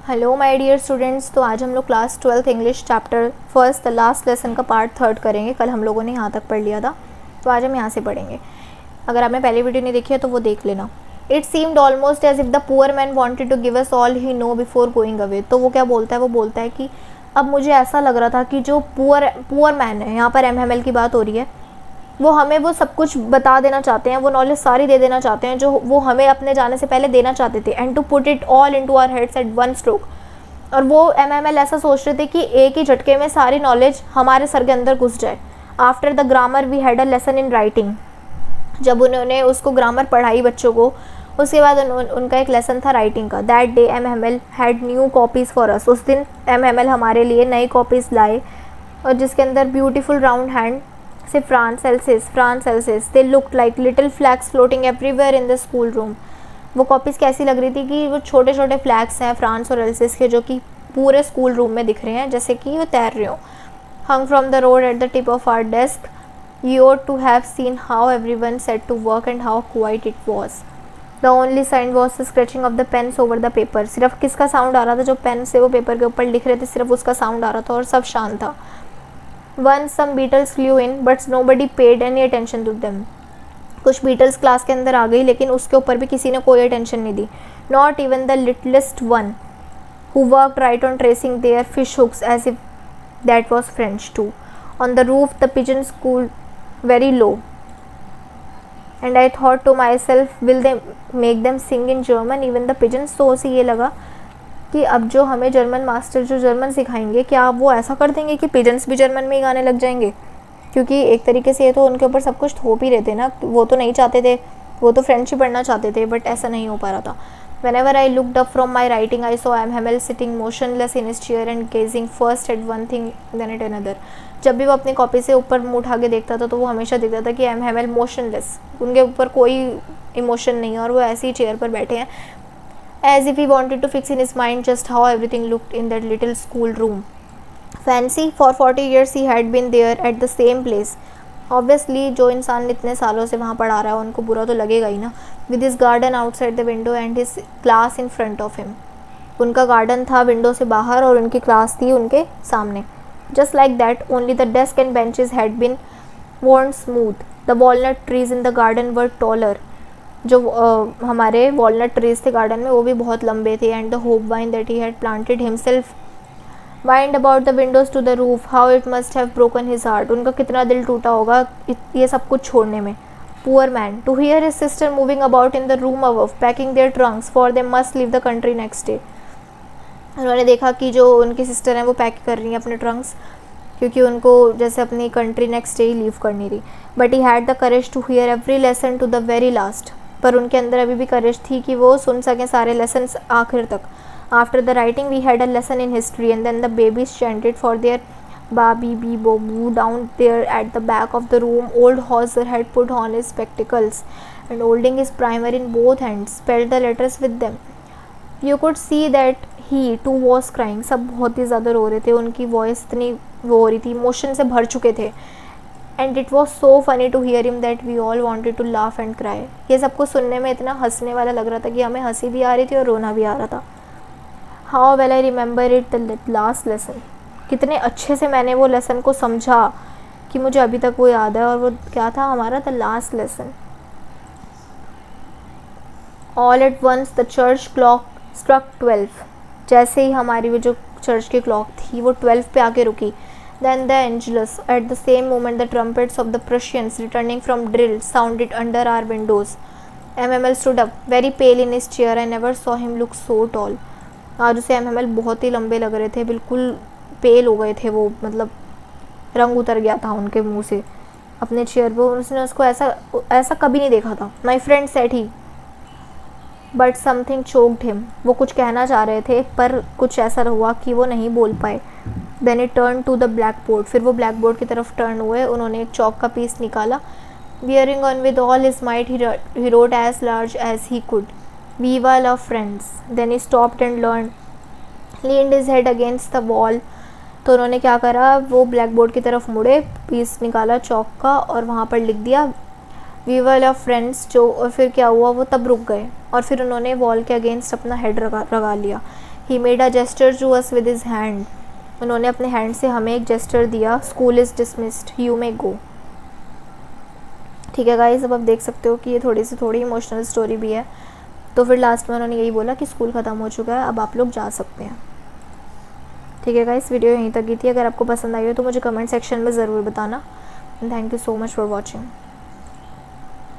Hello my dear students. तो आज हम लोग class 12th English chapter first the last lesson का पार्ट थर्ड करेंगे। कल हम लोगों ने यहाँ तक पढ़ लिया था, तो आज हम यहाँ से पढ़ेंगे। अगर आपने पहली वीडियो नहीं देखी है तो वो देख लेना। It seemed almost as if the poor man wanted to give us all he know before going away. तो वो क्या बोलता है, वो बोलता है कि अब मुझे ऐसा लग रहा था कि जो पुअर मैन है, यहाँ पर MML की बात हो रही है, वो हमें वो सब कुछ बता देना चाहते हैं, वो नॉलेज सारी दे देना चाहते हैं जो वो हमें अपने जाने से पहले देना चाहते थे। And to put it all into our heads at one stroke. और वो MML ऐसा सोच रहे थे कि एक ही झटके में सारी नॉलेज हमारे सर के अंदर घुस जाए। After the grammar we had a lesson in writing. जब उन्होंने उसको ग्रामर पढ़ाई बच्चों को, उसके बाद उनका एक लेसन था राइटिंग का। That day MML had new copies for us. उस दिन MML हमारे लिए नई कॉपीज़ लाए, और जिसके अंदर ब्यूटीफुल राउंड हैंड से France else's they looked like little flags floating everywhere in the school room. वो कॉपीज़ कैसी लग रही थी कि वो छोटे छोटे फ्लैग्स हैं फ्रांस और एल्सिस के, जो कि पूरे स्कूल रूम में दिख रहे हैं जैसे कि वो तैर रहे हो। Hung from the rod at the tip of our desk. You ought to have seen how everyone set to work and how quiet it was. The only sound was the scratching of the pens over the paper. सिर्फ किसका sound आ रहा था? जो pen से वो paper के ऊपर लिख रहे थे, सिर्फ उसका साउंड आ रहा था और सब शांत था। Once some beetles flew in, but nobody paid any attention to them. कुछ बीटल्स क्लास के अंदर आ गई, लेकिन उसके ऊपर भी किसी ने कोई अटेंशन नहीं दी। Not even the littlest one, who worked right on tracing their fish hooks as if that was French too. On the roof, the pigeons cooed very low, and I thought to myself, will they make them sing in German, even the pigeons? तो उसे ये लगा कि अब जो हमें German master जो German सिखाएंगे, क्या वो ऐसा कर देंगे कि पिजन्स भी जर्मन में ही गाने लग जाएंगे? क्योंकि एक तरीके से ये तो उनके ऊपर सब कुछ थोप ही रहे थे ना। वो तो नहीं चाहते थे, वो तो फ्रेंच ही पढ़ना चाहते थे, बट ऐसा नहीं हो पा रहा था। Whenever I looked up from my writing, I saw MML sitting motionless in his chair and gazing first at one thing then at another. जब भी वो अपनी कॉपी से ऊपर मुँह उठा के देखता था तो वो हमेशा देखता था कि MML मोशनलेस, उनके ऊपर कोई इमोशन नहीं है और वो ऐसी चेयर पर बैठे हैं, as if he wanted to fix in his mind just how everything looked in that little school room. Fancy, for 40 years he had been there at the same place. Obviously, जो इंसान इतने सालों से वहाँ पढ़ा रहा है उनको बुरा तो लगेगा ही ना। With his garden outside the window and his class in front of him. उनका गार्डन था विंडो से बाहर और उनकी क्लास थी उनके सामने। Just like that, only the desk and benches had been worn smooth. The walnut trees in the garden were taller. जो हमारे वॉलनट ट्रीज थे गार्डन में वो भी बहुत लंबे थे। And the hop vine that he had planted himself wind about the windows to the roof, how it must have broken his heart. उनका कितना दिल टूटा होगा ये सब कुछ छोड़ने में। Poor man, to hear his sister moving about in the room above packing their trunks for they must leave the country next day. उन्होंने देखा कि जो उनकी सिस्टर हैं वो पैक कर रही हैं अपने ट्रंक्स, क्योंकि उनको जैसे अपनी कंट्री नेक्स्ट डे ही लीव करनी थी। But he had the courage to hear every lesson to the very last. पर उनके अंदर अभी भी करेज थी कि वो सुन सकें सारे लेसन्स आखिर तक। After the writing we had a lesson in history and then the babies chanted for their babi bi bobu down there at the back of the room. Old Hauser had put on his spectacles and holding his primer in both hands spelled the letters with them. You could see that he too was crying. सब बहुत ही ज़्यादा रो रहे थे, उनकी voice इतनी वो हो रही थी, इमोशन से भर चुके थे। And it was so funny to hear him that we all wanted to laugh and cry. ये सबको सुनने में इतना हंसने वाला लग रहा था कि हमें हंसी भी आ रही थी और रोना भी आ रहा था। How well I remember it the last lesson. कितने अच्छे से मैंने वो लेसन को समझा कि मुझे अभी तक वो याद है। और वो क्या था हमारा? The last lesson. All at once the church clock struck 12। जैसे ही हमारी वो जो चर्च की क्लॉक थी वो 12 पे आके रुकी। Then the Angelus. At the same moment, the trumpets of the Prussians returning from drill sounded under our windows. MML stood up, very pale in his chair. I never saw him look so tall. आज उसे MML बहुत ही लंबे लग रहे थे, बिल्कुल पेल हो गए थे वो, मतलब रंग उतर गया था उनके मुंह से अपने चेयर पर। उसने उसको ऐसा कभी नहीं देखा था। My friend said he. But something choked him. वो कुछ कहना चाह रहे थे पर कुछ ऐसा हुआ कि वो नहीं बोल पाए। Then he turned to the blackboard. फिर वो ब्लैक की तरफ टर्न हुए। उन्होंने एक चौक का पीस निकाला। Bearing on with all his might, he wrote as large as he could. Viva love friends. Then he stopped and leaned his head against the wall. तो उन्होंने क्या करा, वो ब्लैक की तरफ मुड़े, पीस निकाला चौक का और वहाँ पर लिख दिया वी लव फ्रेंड्स। जो और फिर क्या हुआ, वो तब रुक गए और फिर उन्होंने वॉल के अगेंस्ट अपना हेड लगा लिया। He made a gesture to us with his hand, उन्होंने अपने हैंड से हमें एक जेस्टर दिया। School is dismissed, you may go. ठीक है गाइस, अब आप देख सकते हो कि ये थोड़ी इमोशनल स्टोरी भी है। तो फिर लास्ट में उन्होंने यही बोला कि स्कूल ख़त्म हो चुका है, अब आप लोग जा सकते हैं। ठीक है गाइस, वीडियो यहीं तक की थी। अगर आपको पसंद आई हो तो मुझे कमेंट सेक्शन में ज़रूर बताना। Thank you so much for watching.